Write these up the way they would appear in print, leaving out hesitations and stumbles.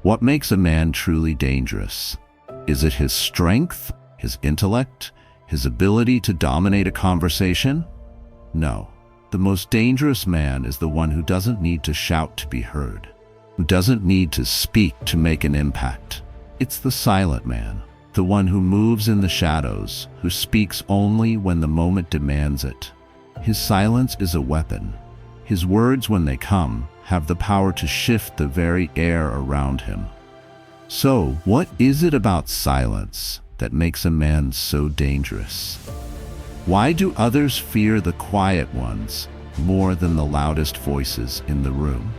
What makes a man truly dangerous? Is it his strength, his intellect, his ability to dominate a conversation? No. The most dangerous man is the one who doesn't need to shout to be heard, who doesn't need to speak to make an impact. It's the silent man, the one who moves in the shadows, who speaks only when the moment demands it. His silence is a weapon. His words, when they come, have the power to shift the very air around him. So, what is it about silence that makes a man so dangerous? Why do others fear the quiet ones more than the loudest voices in the room?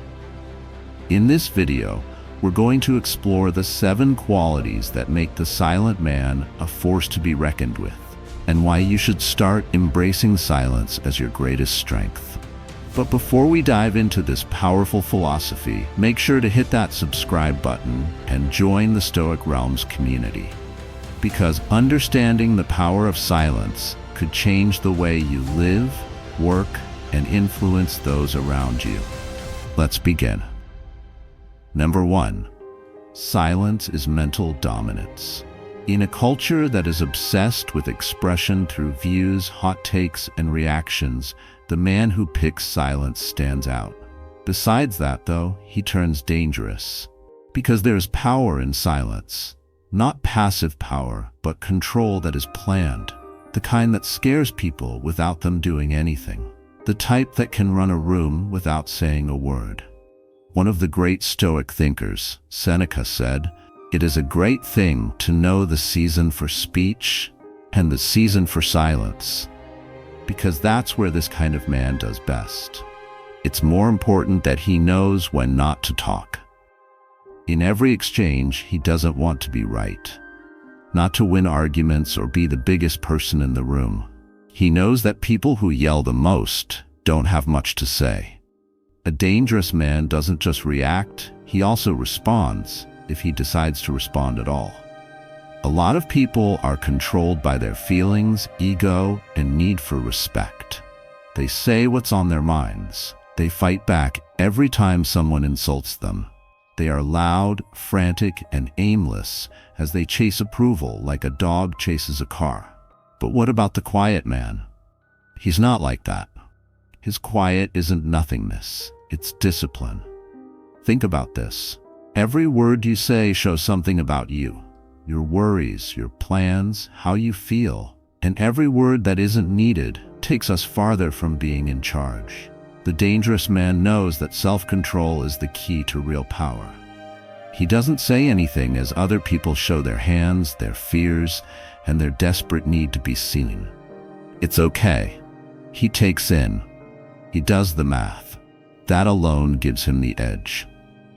In this video, we're going to explore the 7 qualities that make the silent man a force to be reckoned with, and why you should start embracing silence as your greatest strength. But before we dive into this powerful philosophy, make sure to hit that subscribe button and join the Stoic Realms community. Because understanding the power of silence could change the way you live, work, and influence those around you. Let's begin. Number 1. Silence is mental dominance. In a culture that is obsessed with expression through views, hot takes, and reactions, the man who picks silence stands out. Besides that, though, he turns dangerous. Because there is power in silence. Not passive power, but control that is planned. The kind that scares people without them doing anything. The type that can run a room without saying a word. One of the great Stoic thinkers, Seneca, said, "It is a great thing to know the season for speech and the season for silence, because that's where this kind of man does best. It's more important that he knows when not to talk. In every exchange, he doesn't want to be right, not to win arguments or be the biggest person in the room. He knows that people who yell the most don't have much to say. A dangerous man doesn't just react, he also responds, if he decides to respond at all. A lot of people are controlled by their feelings, ego, and need for respect. They say what's on their minds. They fight back every time someone insults them. They are loud, frantic, and aimless as they chase approval like a dog chases a car. But what about the quiet man? He's not like that. His quiet isn't nothingness, it's discipline. Think about this. Every word you say shows something about you. Your worries, your plans, how you feel. And every word that isn't needed takes us farther from being in charge. The dangerous man knows that self-control is the key to real power. He doesn't say anything as other people show their hands, their fears, and their desperate need to be seen. It's okay. He takes in. He does the math. That alone gives him the edge.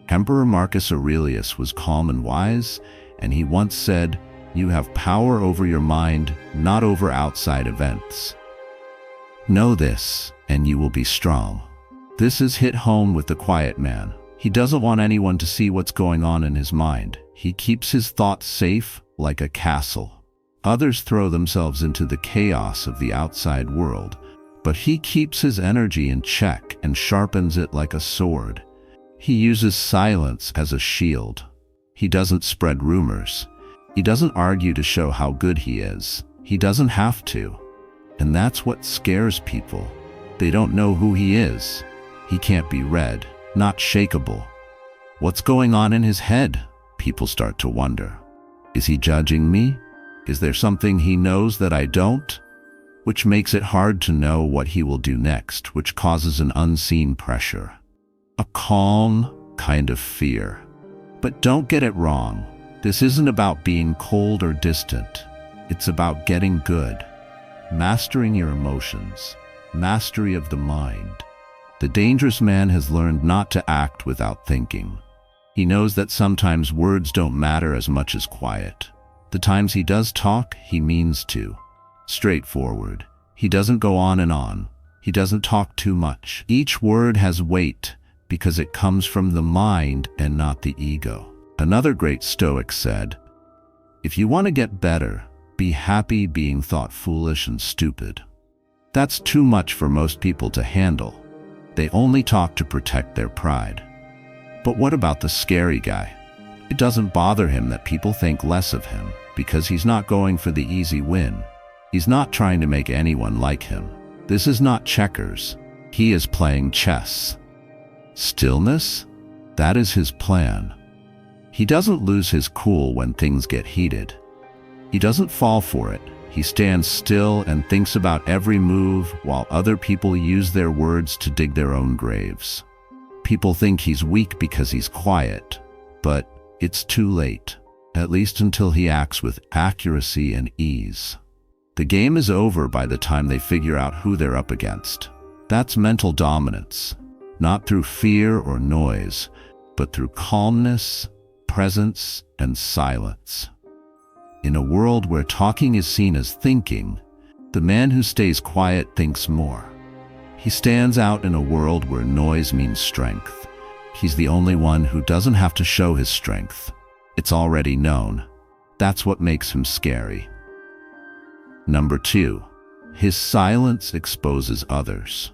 Emperor Marcus Aurelius was calm and wise, and he once said, "You have power over your mind, not over outside events. Know this, and you will be strong." This is hit home with the quiet man. He doesn't want anyone to see what's going on in his mind. He keeps his thoughts safe like a castle. Others throw themselves into the chaos of the outside world, but he keeps his energy in check and sharpens it like a sword. He uses silence as a shield. He doesn't spread rumors. He doesn't argue to show how good he is. He doesn't have to. And that's what scares people. They don't know who he is. He can't be read, not shakeable. What's going on in his head? People start to wonder. Is he judging me? Is there something he knows that I don't? Which makes it hard to know what he will do next, which causes an unseen pressure. A calm kind of fear. But don't get it wrong. This isn't about being cold or distant. It's about getting good. Mastering your emotions. Mastery of the mind. The dangerous man has learned not to act without thinking. He knows that sometimes words don't matter as much as quiet. The times he does talk, he means to. Straightforward. He doesn't go on and on. He doesn't talk too much. Each word has weight because it comes from the mind and not the ego. Another great Stoic said, "If you want to get better, be happy being thought foolish and stupid." That's too much for most people to handle. They only talk to protect their pride. But what about the scary guy? It doesn't bother him that people think less of him, because he's not going for the easy win. He's not trying to make anyone like him. This is not checkers. He is playing chess. Stillness? That is his plan. He doesn't lose his cool when things get heated. He doesn't fall for it. He stands still and thinks about every move while other people use their words to dig their own graves. People think he's weak because he's quiet, but it's too late, at least until he acts with accuracy and ease. The game is over by the time they figure out who they're up against. That's mental dominance, not through fear or noise, but through calmness, presence, and silence. In a world where talking is seen as thinking, the man who stays quiet thinks more. He stands out in a world where noise means strength. He's the only one who doesn't have to show his strength. It's already known. That's what makes him scary. Number 2, his silence exposes others.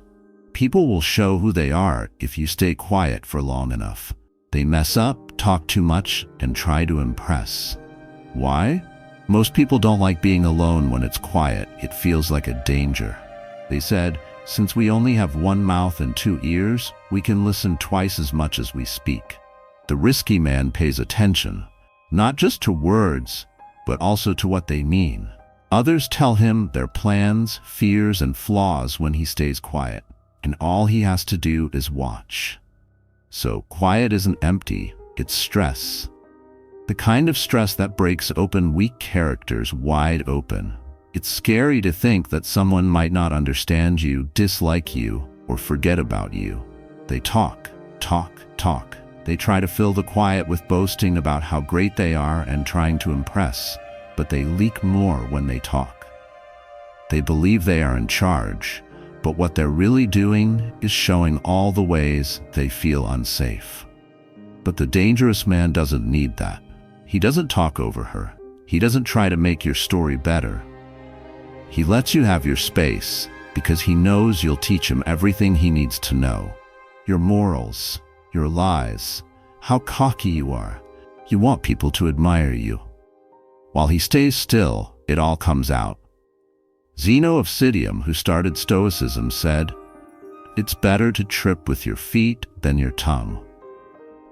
People will show who they are if you stay quiet for long enough. They mess up, talk too much, and try to impress. Why? Most people don't like being alone when it's quiet. It feels like a danger. They said, since we only have one mouth and 2 ears, we can listen twice as much as we speak. The risky man pays attention, not just to words, but also to what they mean. Others tell him their plans, fears, and flaws when he stays quiet, and all he has to do is watch. So quiet isn't empty, it's stress. The kind of stress that breaks open weak characters wide open. It's scary to think that someone might not understand you, dislike you, or forget about you. They talk, talk, talk. They try to fill the quiet with boasting about how great they are and trying to impress, but they leak more when they talk. They believe they are in charge, but what they're really doing is showing all the ways they feel unsafe. But the dangerous man doesn't need that. He doesn't talk over her. He doesn't try to make your story better. He lets you have your space because he knows you'll teach him everything he needs to know. Your morals, your lies, how cocky you are. You want people to admire you. While he stays still, it all comes out. Zeno of Citium, who started Stoicism, said, "It's better to trip with your feet than your tongue."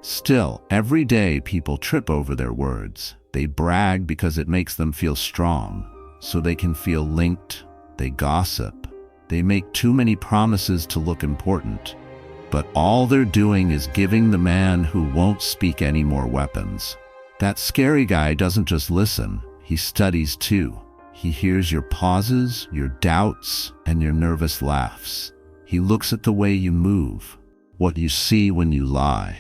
Still, every day people trip over their words. They brag because it makes them feel strong, so they can feel linked. They gossip. They make too many promises to look important. But all they're doing is giving the man who won't speak any more weapons. That scary guy doesn't just listen, he studies too. He hears your pauses, your doubts, and your nervous laughs. He looks at the way you move, what you see when you lie,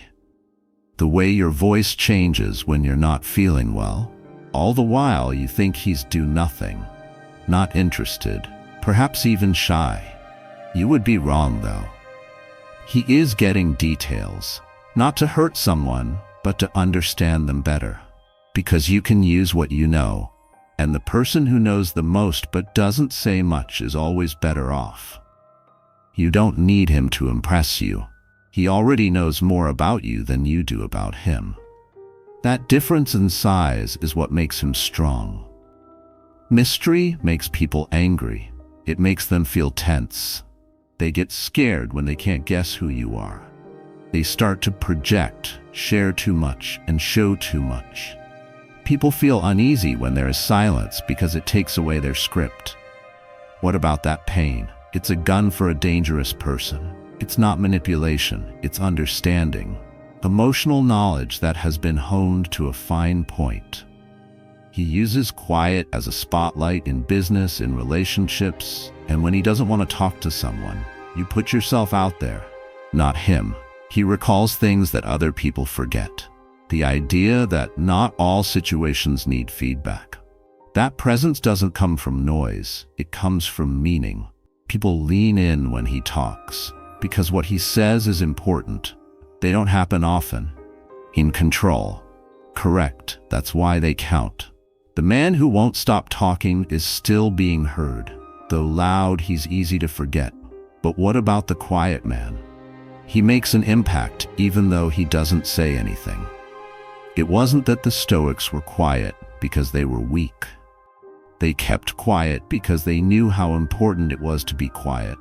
the way your voice changes when you're not feeling well. All the while you think he's do nothing, not interested, perhaps even shy. You would be wrong though. He is getting details, not to hurt someone, but to understand them better. Because you can use what you know, and the person who knows the most but doesn't say much is always better off. You don't need him to impress you. He already knows more about you than you do about him. That difference in size is what makes him strong. Mystery makes people angry. It makes them feel tense. They get scared when they can't guess who you are. They start to project, share too much, and show too much. People feel uneasy when there is silence because it takes away their script. What about that pain? It's a gun for a dangerous person. It's not manipulation, it's understanding. Emotional knowledge that has been honed to a fine point. He uses quiet as a spotlight in business, in relationships, and when he doesn't want to talk to someone, you put yourself out there, not him. He recalls things that other people forget. The idea that not all situations need feedback. That presence doesn't come from noise, it comes from meaning. People lean in when he talks, because what he says is important. They don't happen often. In control. Correct, that's why they count. The man who won't stop talking is still being heard. Though loud, he's easy to forget. But what about the quiet man? He makes an impact even though he doesn't say anything. It wasn't that the Stoics were quiet because they were weak. They kept quiet because they knew how important it was to be quiet.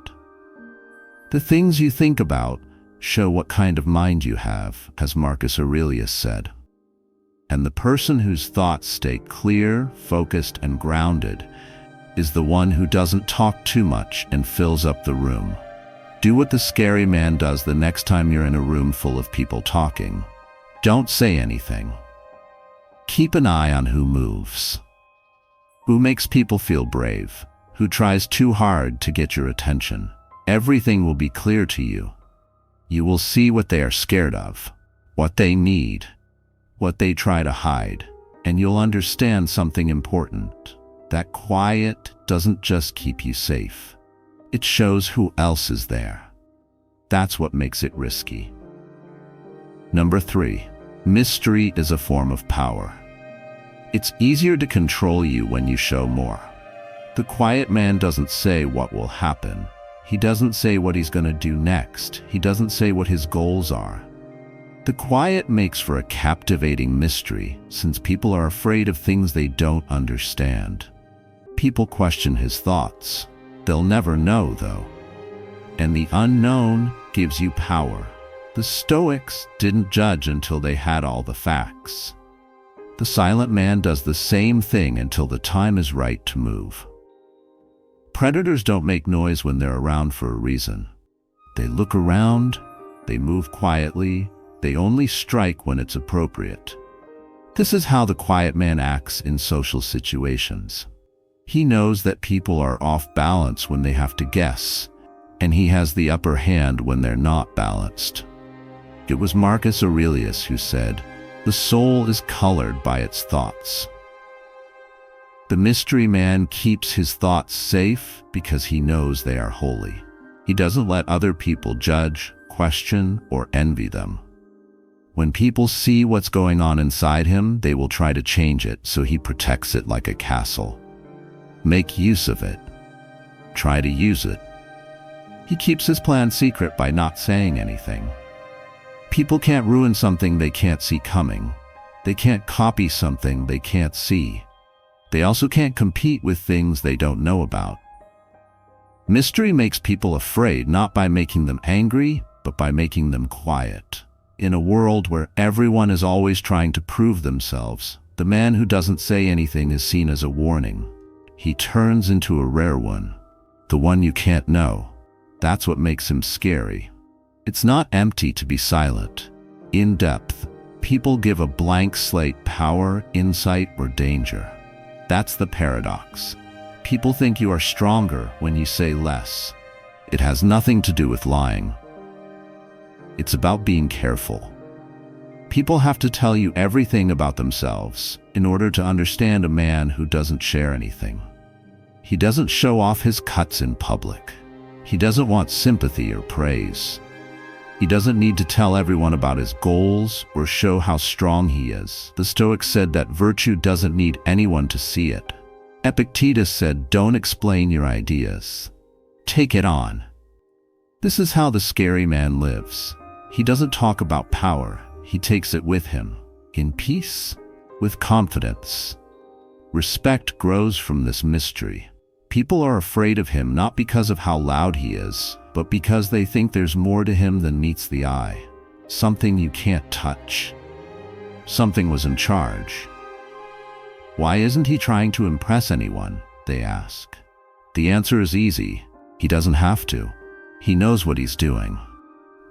The things you think about show what kind of mind you have, as Marcus Aurelius said. And the person whose thoughts stay clear, focused, and grounded is the one who doesn't talk too much and fills up the room. Do what the scary man does the next time you're in a room full of people talking. Don't say anything. Keep an eye on who moves. Who makes people feel brave? Who tries too hard to get your attention? Everything will be clear to you. You will see what they are scared of, what they need, what they try to hide, and you'll understand something important. That quiet doesn't just keep you safe. It shows who else is there. That's what makes it risky. Number 3, mystery is a form of power. It's easier to control you when you show more. The quiet man doesn't say what will happen. He doesn't say what he's going to do next. He doesn't say what his goals are. The quiet makes for a captivating mystery, since people are afraid of things they don't understand. People question his thoughts. They'll never know, though. And the unknown gives you power. The Stoics didn't judge until they had all the facts. The silent man does the same thing until the time is right to move. Predators don't make noise when they're around for a reason. They look around, they move quietly, they only strike when it's appropriate. This is how the quiet man acts in social situations. He knows that people are off balance when they have to guess, and he has the upper hand when they're not balanced. It was Marcus Aurelius who said, "The soul is colored by its thoughts." The mystery man keeps his thoughts safe because he knows they are holy. He doesn't let other people judge, question, or envy them. When people see what's going on inside him, they will try to change it, so he protects it like a castle. Make use of it. Try to use it. He keeps his plan secret by not saying anything. People can't ruin something they can't see coming. They can't copy something they can't see. They also can't compete with things they don't know about. Mystery makes people afraid not by making them angry, but by making them quiet. In a world where everyone is always trying to prove themselves, the man who doesn't say anything is seen as a warning. He turns into a rare one, the one you can't know. That's what makes him scary. It's not empty to be silent. In depth, people give a blank slate power, insight, or danger. That's the paradox. People think you are stronger when you say less. It has nothing to do with lying. It's about being careful. People have to tell you everything about themselves in order to understand a man who doesn't share anything. He doesn't show off his cuts in public. He doesn't want sympathy or praise. He doesn't need to tell everyone about his goals or show how strong he is. The Stoics said that virtue doesn't need anyone to see it. Epictetus said, "Don't explain your ideas. Take it on." This is how the scary man lives. He doesn't talk about power. He takes it with him, in peace, with confidence. Respect grows from this mystery. People are afraid of him not because of how loud he is, but because they think there's more to him than meets the eye. Something you can't touch. Something was in charge. Why isn't he trying to impress anyone? They ask. The answer is easy. He doesn't have to. He knows what he's doing.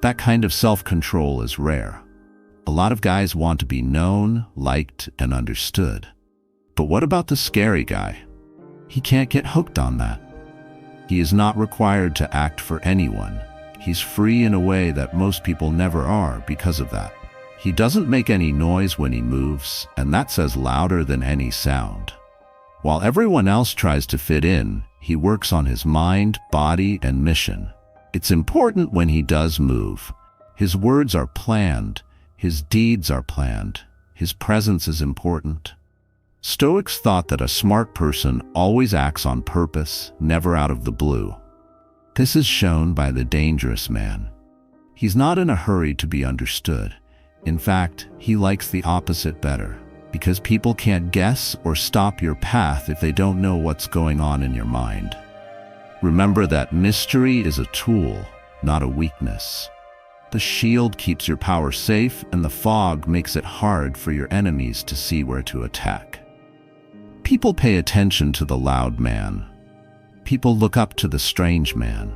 That kind of self-control is rare. A lot of guys want to be known, liked, and understood. But what about the scary guy? He can't get hooked on that. He is not required to act for anyone. He's free in a way that most people never are because of that. He doesn't make any noise when he moves, and that says louder than any sound. While everyone else tries to fit in, he works on his mind, body, and mission. It's important when he does move. His words are planned. His deeds are planned. His presence is important. Stoics thought that a smart person always acts on purpose, never out of the blue. This is shown by the dangerous man. He's not in a hurry to be understood. In fact, he likes the opposite better, because people can't guess or stop your path if they don't know what's going on in your mind. Remember that mystery is a tool, not a weakness. The shield keeps your power safe, and the fog makes it hard for your enemies to see where to attack. People pay attention to the loud man. People look up to the strange man.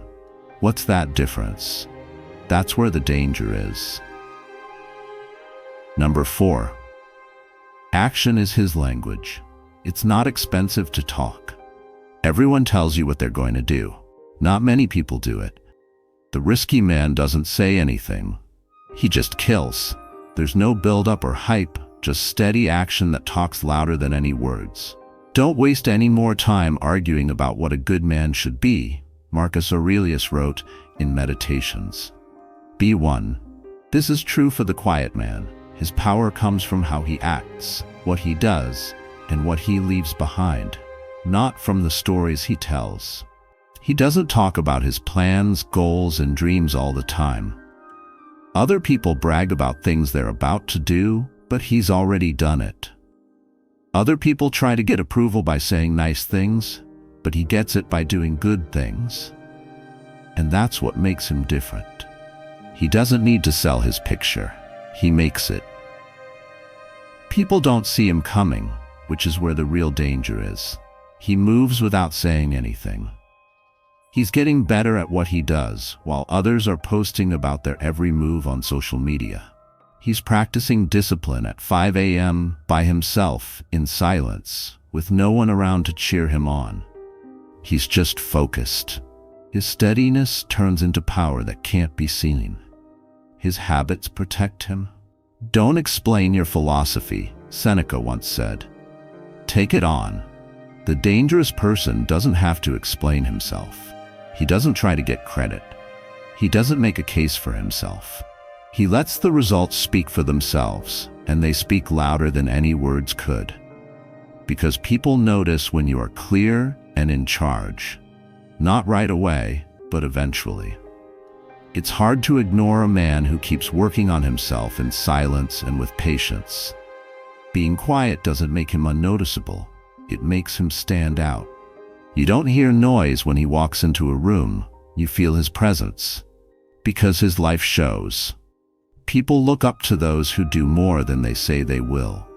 What's that difference? That's where the danger is. Number 4. Action is his language. It's not expensive to talk. Everyone tells you what they're going to do. Not many people do it. The risky man doesn't say anything. He just kills. There's no build-up or hype, just steady action that talks louder than any words. Don't waste any more time arguing about what a good man should be, Marcus Aurelius wrote in Meditations. B1. This is true for the quiet man. His power comes from how he acts, what he does, and what he leaves behind, not from the stories he tells. He doesn't talk about his plans, goals, and dreams all the time. Other people brag about things they're about to do, but he's already done it. Other people try to get approval by saying nice things, but he gets it by doing good things. And that's what makes him different. He doesn't need to sell his picture. He makes it. People don't see him coming, which is where the real danger is. He moves without saying anything. He's getting better at what he does, while others are posting about their every move on social media. He's practicing discipline at 5 a.m. by himself, in silence, with no one around to cheer him on. He's just focused. His steadiness turns into power that can't be seen. His habits protect him. Don't explain your philosophy, Seneca once said. Take it on. The dangerous person doesn't have to explain himself. He doesn't try to get credit. He doesn't make a case for himself. He lets the results speak for themselves, and they speak louder than any words could. Because people notice when you are clear and in charge. Not right away, but eventually. It's hard to ignore a man who keeps working on himself in silence and with patience. Being quiet doesn't make him unnoticeable. It makes him stand out. You don't hear noise when he walks into a room. You feel his presence. Because his life shows. People look up to those who do more than they say they will.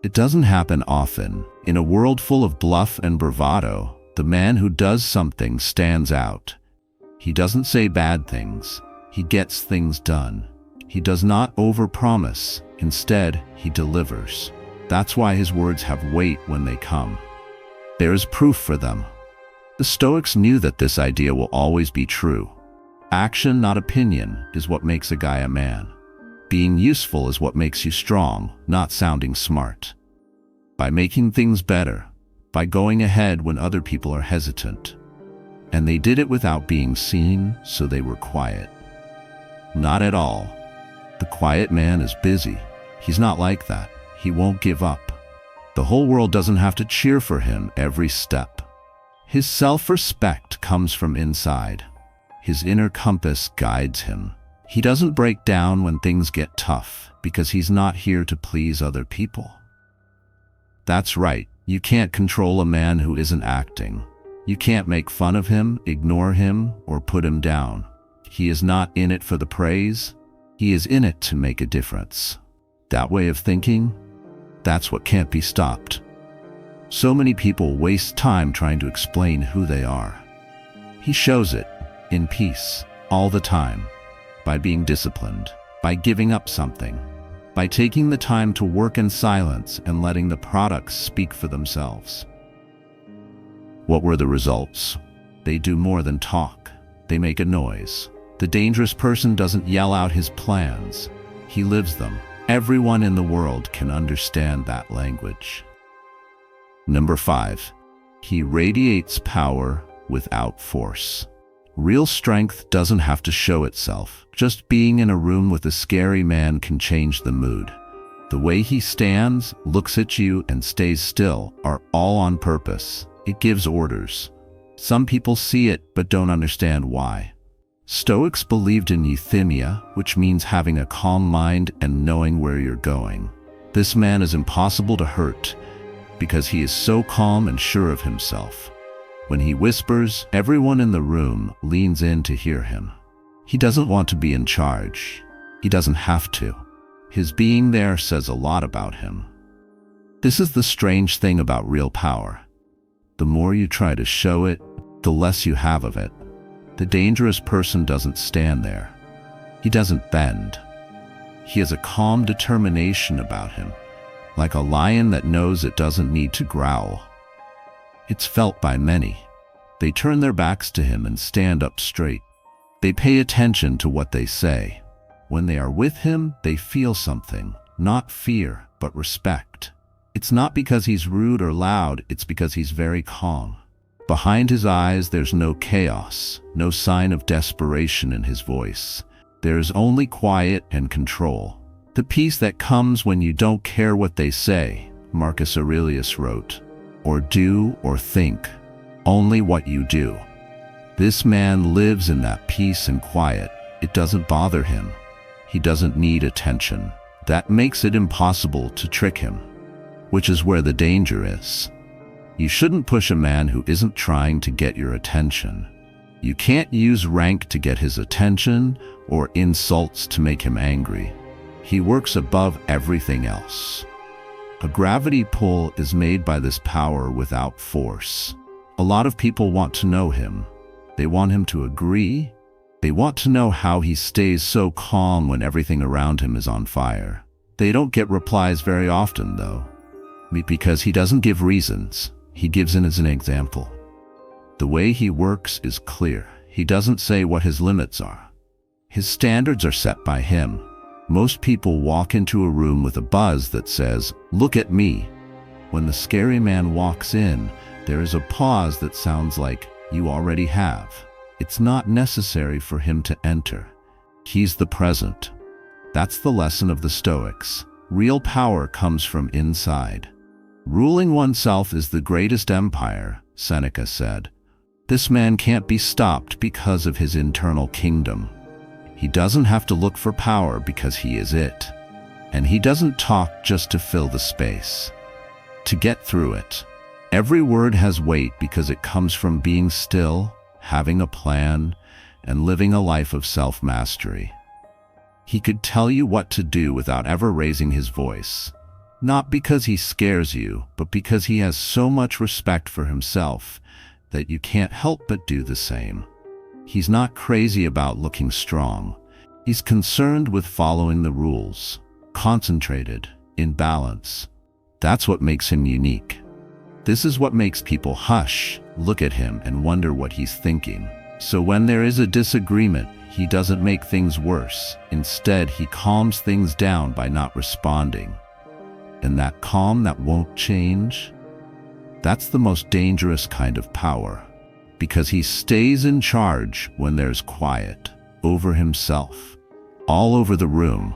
It doesn't happen often. In a world full of bluff and bravado, the man who does something stands out. He doesn't say bad things. He gets things done. He does not overpromise. Instead, he delivers. That's why his words have weight when they come. There is proof for them. The Stoics knew that this idea will always be true. Action, not opinion, is what makes a guy a man. Being useful is what makes you strong, not sounding smart. By making things better, by going ahead when other people are hesitant. And they did it without being seen, so they were quiet. Not at all. The quiet man is busy. He's not like that. He won't give up. The whole world doesn't have to cheer for him every step. His self-respect comes from inside. His inner compass guides him. He doesn't break down when things get tough because he's not here to please other people. That's right. You can't control a man who isn't acting. You can't make fun of him, ignore him, or put him down. He is not in it for the praise. He is in it to make a difference. That way of thinking, that's what can't be stopped. So many people waste time trying to explain who they are. He shows it, in peace, all the time, by being disciplined, by giving up something, by taking the time to work in silence and letting the products speak for themselves. What were the results? They do more than talk. They make a noise. The dangerous person doesn't yell out his plans. He lives them. Everyone in the world can understand that language. Number 5. He radiates power without force. Real strength doesn't have to show itself. Just being in a room with a scary man can change the mood. The way he stands, looks at you, and stays still are all on purpose. It gives orders. Some people see it but don't understand why. Stoics believed in euthymia, which means having a calm mind and knowing where you're going. This man is impossible to hurt because he is so calm and sure of himself. When he whispers, everyone in the room leans in to hear him. He doesn't want to be in charge. He doesn't have to. His being there says a lot about him. This is the strange thing about real power. The more you try to show it, the less you have of it. The dangerous person doesn't stand there. He doesn't bend. He has a calm determination about him, like a lion that knows it doesn't need to growl. It's felt by many. They turn their backs to him and stand up straight. They pay attention to what they say. When they are with him, they feel something, not fear, but respect. It's not because he's rude or loud, it's because he's very calm. Behind his eyes, there's no chaos, no sign of desperation in his voice. There is only quiet and control. The peace that comes when you don't care what they say, Marcus Aurelius wrote, or do or think, only what you do. This man lives in that peace and quiet. It doesn't bother him. He doesn't need attention. That makes it impossible to trick him, which is where the danger is. You shouldn't push a man who isn't trying to get your attention. You can't use rank to get his attention or insults to make him angry. He works above everything else. A gravity pull is made by this power without force. A lot of people want to know him. They want him to agree. They want to know how he stays so calm when everything around him is on fire. They don't get replies very often, though, because he doesn't give reasons. He gives in as an example. The way he works is clear. He doesn't say what his limits are. His standards are set by him. Most people walk into a room with a buzz that says, "Look at me." When the scary man walks in, there is a pause that sounds like, "You already have." It's not necessary for him to enter. He's the present. That's the lesson of the Stoics. Real power comes from inside. Ruling oneself is the greatest empire, Seneca said. This man can't be stopped because of his internal kingdom. He doesn't have to look for power because he is it. And he doesn't talk just to fill the space. To get through it. Every word has weight because it comes from being still, having a plan, and living a life of self-mastery. He could tell you what to do without ever raising his voice. Not because he scares you, but because he has so much respect for himself that you can't help but do the same. He's not crazy about looking strong. He's concerned with following the rules, concentrated, in balance. That's what makes him unique. This is what makes people hush, look at him, and wonder what he's thinking. So when there is a disagreement, he doesn't make things worse. Instead, he calms things down by not responding. And that calm that won't change, that's the most dangerous kind of power, because he stays in charge when there's quiet, over himself, all over the room,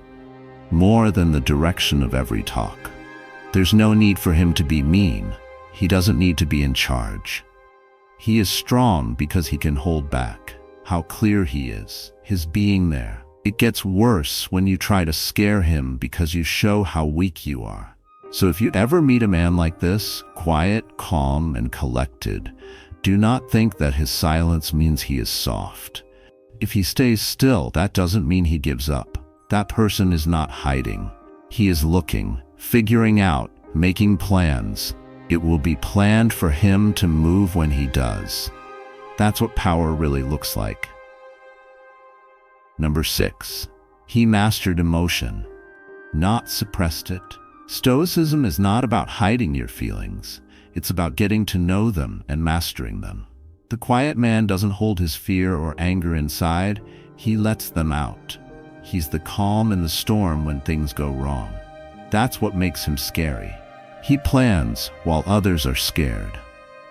more than the direction of every talk. There's no need for him to be mean. He doesn't need to be in charge. He is strong because he can hold back. How clear he is, his being there. It gets worse when you try to scare him because you show how weak you are. So if you ever meet a man like this, quiet, calm, and collected, do not think that his silence means he is soft. If he stays still, that doesn't mean he gives up. That person is not hiding. He is looking, figuring out, making plans. It will be planned for him to move when he does. That's what power really looks like. Number 6. He mastered emotion, not suppressed it. Stoicism is not about hiding your feelings. It's about getting to know them and mastering them. The quiet man doesn't hold his fear or anger inside. He lets them out. He's the calm in the storm when things go wrong. That's what makes him scary. He plans while others are scared.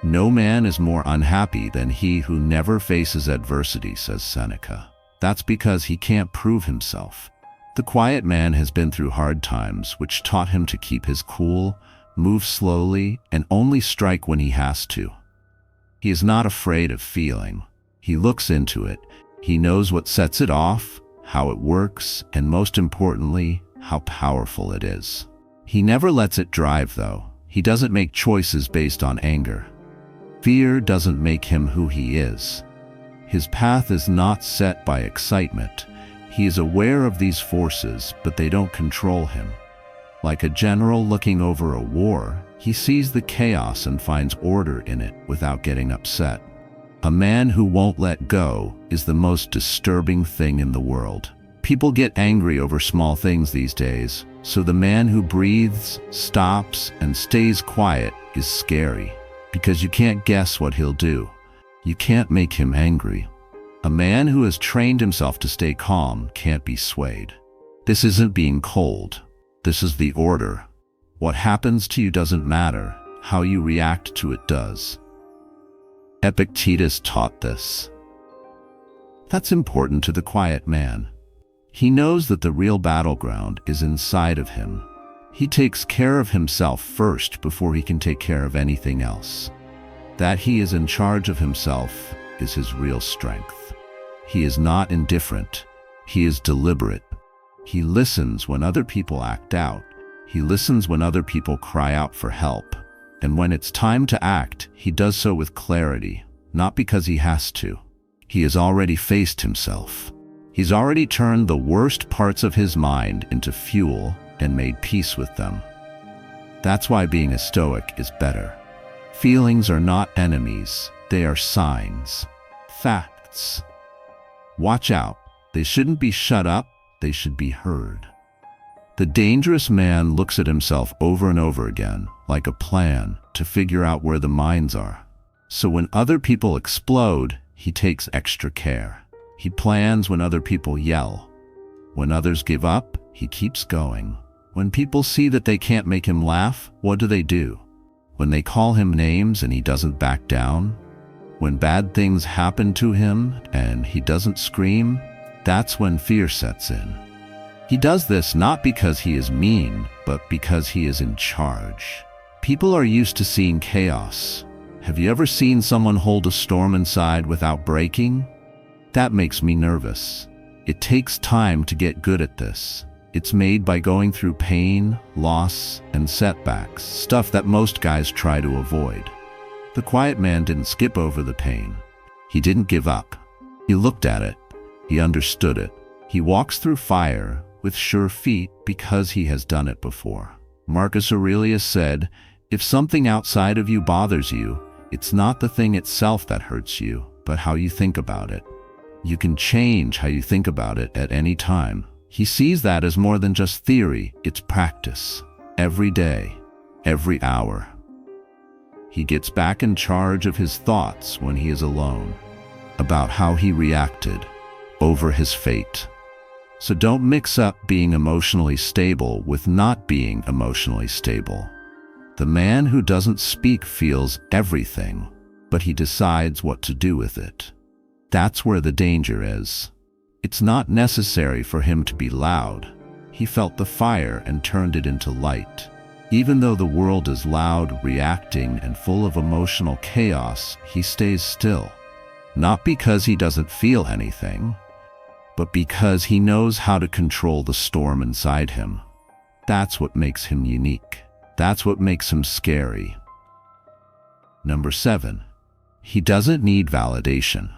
No man is more unhappy than he who never faces adversity, says Seneca. That's because he can't prove himself. The quiet man has been through hard times, which taught him to keep his cool, move slowly, and only strike when he has to. He is not afraid of feeling. He looks into it, He knows what sets it off, how it works, and most importantly, how powerful it is. He never lets it drive, though. He doesn't make choices based on anger. Fear doesn't make him who he is. His path is not set by excitement. He is aware of these forces, but they don't control him. Like a general looking over a war, he sees the chaos and finds order in it without getting upset. A man who won't let go is the most disturbing thing in the world. People get angry over small things these days, so the man who breathes, stops, and stays quiet is scary, because you can't guess what he'll do. You can't make him angry. A man who has trained himself to stay calm can't be swayed. This isn't being cold. This is the order. What happens to you doesn't matter. How you react to it does. Epictetus taught this. That's important to the quiet man. He knows that the real battleground is inside of him. He takes care of himself first before he can take care of anything else. That he is in charge of himself is his real strength. He is not indifferent. He is deliberate. He listens when other people act out. He listens when other people cry out for help. And when it's time to act, he does so with clarity, not because he has to. He has already faced himself. He's already turned the worst parts of his mind into fuel and made peace with them. That's why being a Stoic is better. Feelings are not enemies, they are signs, facts. Watch out, they shouldn't be shut up, they should be heard. The dangerous man looks at himself over and over again, like a plan, to figure out where the mines are. So when other people explode, he takes extra care. He plans when other people yell. When others give up, he keeps going. When people see that they can't make him laugh, what do? When they call him names and he doesn't back down? When bad things happen to him and he doesn't scream? That's when fear sets in. He does this not because he is mean, but because he is in charge. People are used to seeing chaos. Have you ever seen someone hold a storm inside without breaking? That makes me nervous. It takes time to get good at this. It's made by going through pain, loss, and setbacks, stuff that most guys try to avoid. The quiet man didn't skip over the pain. He didn't give up. He looked at it. He understood it. He walks through fire with sure feet because he has done it before. Marcus Aurelius said, "If something outside of you bothers you, it's not the thing itself that hurts you, but how you think about it." You can change how you think about it at any time. He sees that as more than just theory, it's practice. Every day, every hour. He gets back in charge of his thoughts when he is alone, about how he reacted, over his fate. So don't mix up being emotionally stable with not being emotionally stable. The man who doesn't speak feels everything, but he decides what to do with it. That's where the danger is. It's not necessary for him to be loud. He felt the fire and turned it into light. Even though the world is loud, reacting, and full of emotional chaos, he stays still. Not because he doesn't feel anything, but because he knows how to control the storm inside him. That's what makes him unique. That's what makes him scary. Number 7. He doesn't need validation.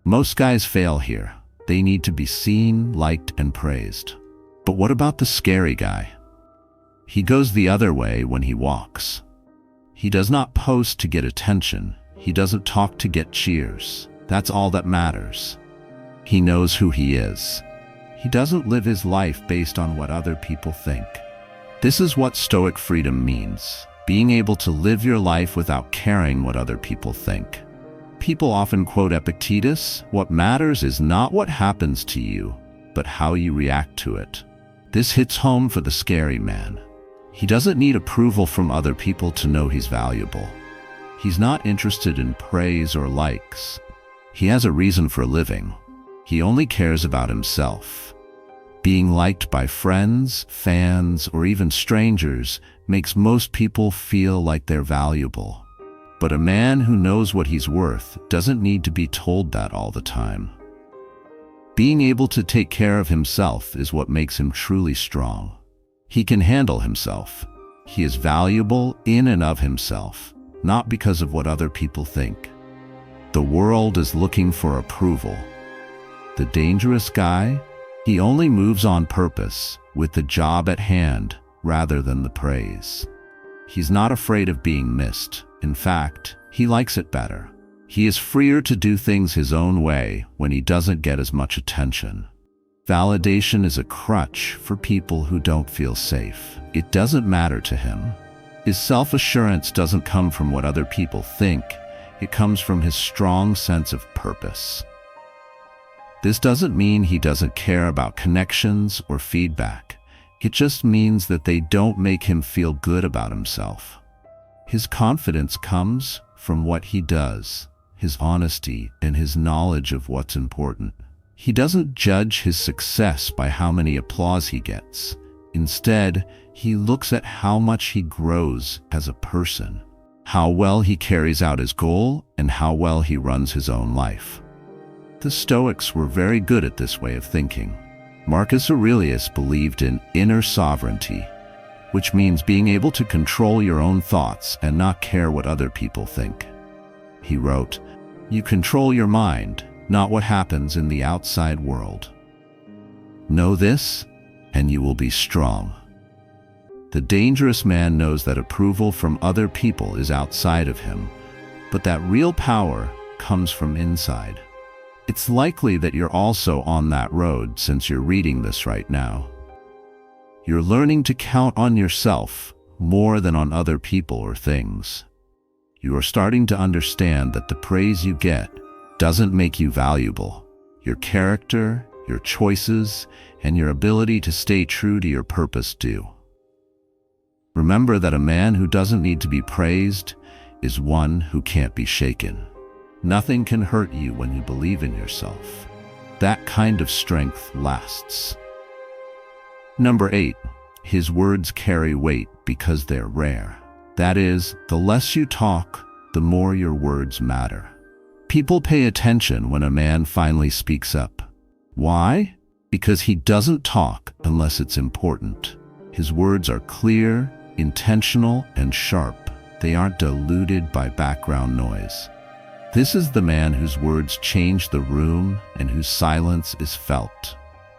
Most guys fail here. They need to be seen, liked, and praised. But what about the scary guy? He goes the other way when he walks. He does not post to get attention. He doesn't talk to get cheers. That's all that matters. He knows who he is. He doesn't live his life based on what other people think. This is what Stoic freedom means, being able to live your life without caring what other people think. People often quote Epictetus, "What matters is not what happens to you, but how you react to it." This hits home for the scary man. He doesn't need approval from other people to know he's valuable. He's not interested in praise or likes. He has a reason for living. He only cares about himself. Being liked by friends, fans, or even strangers makes most people feel like they're valuable. But a man who knows what he's worth doesn't need to be told that all the time. Being able to take care of himself is what makes him truly strong. He can handle himself. He is valuable in and of himself, not because of what other people think. The world is looking for approval. The dangerous guy, he only moves on purpose, with the job at hand, rather than the praise. He's not afraid of being missed. In fact, he likes it better. He is freer to do things his own way when he doesn't get as much attention. Validation is a crutch for people who don't feel safe. It doesn't matter to him. His self-assurance doesn't come from what other people think. It comes from his strong sense of purpose. This doesn't mean he doesn't care about connections or feedback. It just means that they don't make him feel good about himself. His confidence comes from what he does, his honesty, and his knowledge of what's important. He doesn't judge his success by how many applause he gets. Instead, he looks at how much he grows as a person, how well he carries out his goal, and how well he runs his own life. The Stoics were very good at this way of thinking. Marcus Aurelius believed in inner sovereignty, which means being able to control your own thoughts and not care what other people think. He wrote, "You control your mind, not what happens in the outside world. Know this, and you will be strong." The dangerous man knows that approval from other people is outside of him, but that real power comes from inside. It's likely that you're also on that road since you're reading this right now. You're learning to count on yourself more than on other people or things. You are starting to understand that the praise you get doesn't make you valuable. Your character, your choices, and your ability to stay true to your purpose do. Remember that a man who doesn't need to be praised is one who can't be shaken. Nothing can hurt you when you believe in yourself. That kind of strength lasts. Number 8, his words carry weight because they're rare. That is, the less you talk, the more your words matter. People pay attention when a man finally speaks up. Why? Because he doesn't talk unless it's important. His words are clear, intentional, and sharp. They aren't diluted by background noise. This is the man whose words change the room and whose silence is felt.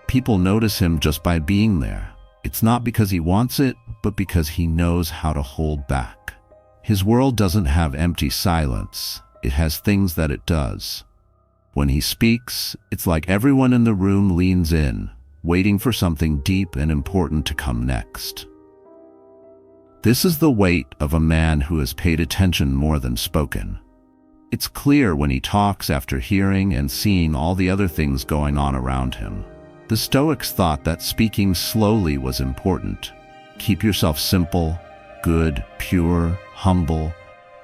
People notice him just by being there. It's not because he wants it, but because he knows how to hold back. His world doesn't have empty silence. It has things that it does. When he speaks, it's like everyone in the room leans in, waiting for something deep and important to come next. This is the weight of a man who has paid attention more than spoken. It's clear when he talks after hearing and seeing all the other things going on around him. The Stoics thought that speaking slowly was important. Keep yourself simple, good, pure, humble,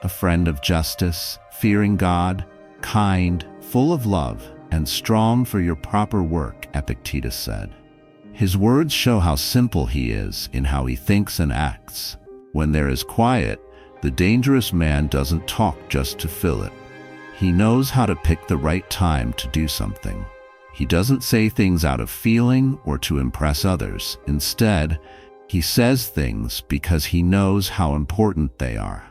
a friend of justice, fearing God, kind, full of love, and strong for your proper work, Epictetus said. His words show how simple he is in how he thinks and acts. When there is quiet, the dangerous man doesn't talk just to fill it. He knows how to pick the right time to do something. He doesn't say things out of feeling or to impress others. Instead, he says things because he knows how important they are.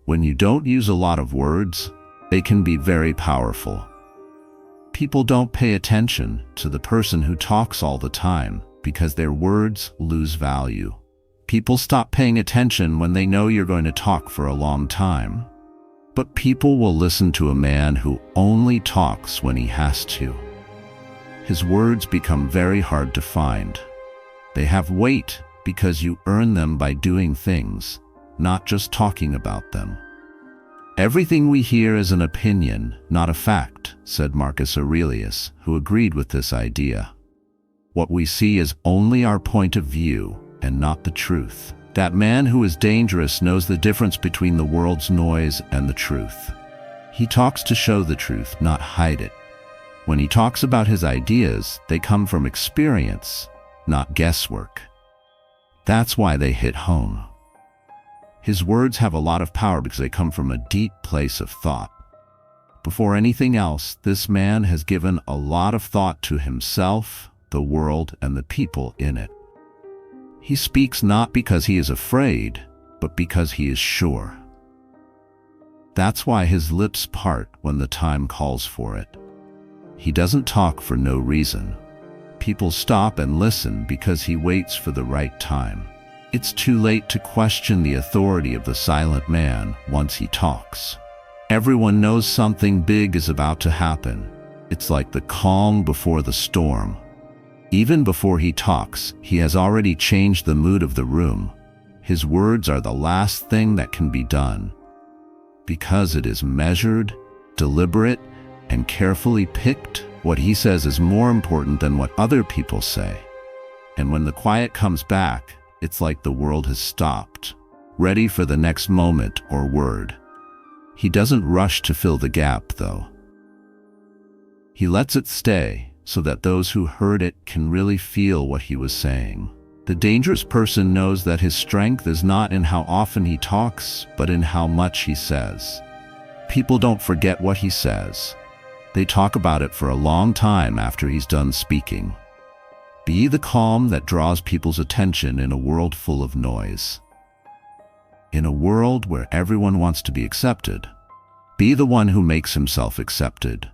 When you don't use a lot of words, they can be very powerful. People don't pay attention to the person who talks all the time because their words lose value. People stop paying attention when they know you're going to talk for a long time. But people will listen to a man who only talks when he has to. His words become very hard to find. They have weight because you earn them by doing things, not just talking about them. Everything we hear is an opinion, not a fact, said Marcus Aurelius, who agreed with this idea. What we see is only our point of view and not the truth. That man who is dangerous knows the difference between the world's noise and the truth. He talks to show the truth, not hide it. When he talks about his ideas, they come from experience, not guesswork. That's why they hit home. His words have a lot of power because they come from a deep place of thought. Before anything else, this man has given a lot of thought to himself, the world, and the people in it. He speaks not because he is afraid, but because he is sure. That's why his lips part when the time calls for it. He doesn't talk for no reason. People stop and listen because he waits for the right time. It's too late to question the authority of the silent man once he talks. Everyone knows something big is about to happen. It's like the calm before the storm. Even before he talks, he has already changed the mood of the room. His words are the last thing that can be done. Because it is measured, deliberate, and carefully picked, what he says is more important than what other people say. And when the quiet comes back, it's like the world has stopped, ready for the next moment or word. He doesn't rush to fill the gap, though. He lets it stay so that those who heard it can really feel what he was saying. The dangerous person knows that his strength is not in how often he talks, but in how much he says. People don't forget what he says. They talk about it for a long time after he's done speaking. Be the calm that draws people's attention in a world full of noise. In a world where everyone wants to be accepted, be the one who makes himself accepted.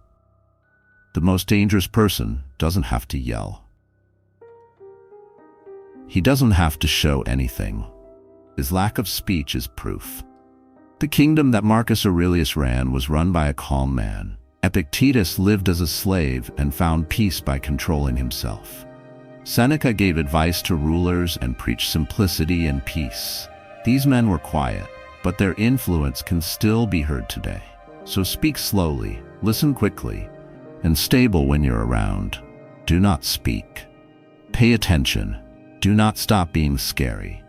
The most dangerous person doesn't have to yell. He doesn't have to show anything. His lack of speech is proof. The kingdom that Marcus Aurelius ran was run by a calm man. Epictetus lived as a slave and found peace by controlling himself. Seneca gave advice to rulers and preached simplicity and peace. These men were quiet, but their influence can still be heard today. So speak slowly, listen quickly, and stable when you're around. Do not speak. Pay attention. Do not stop being scary.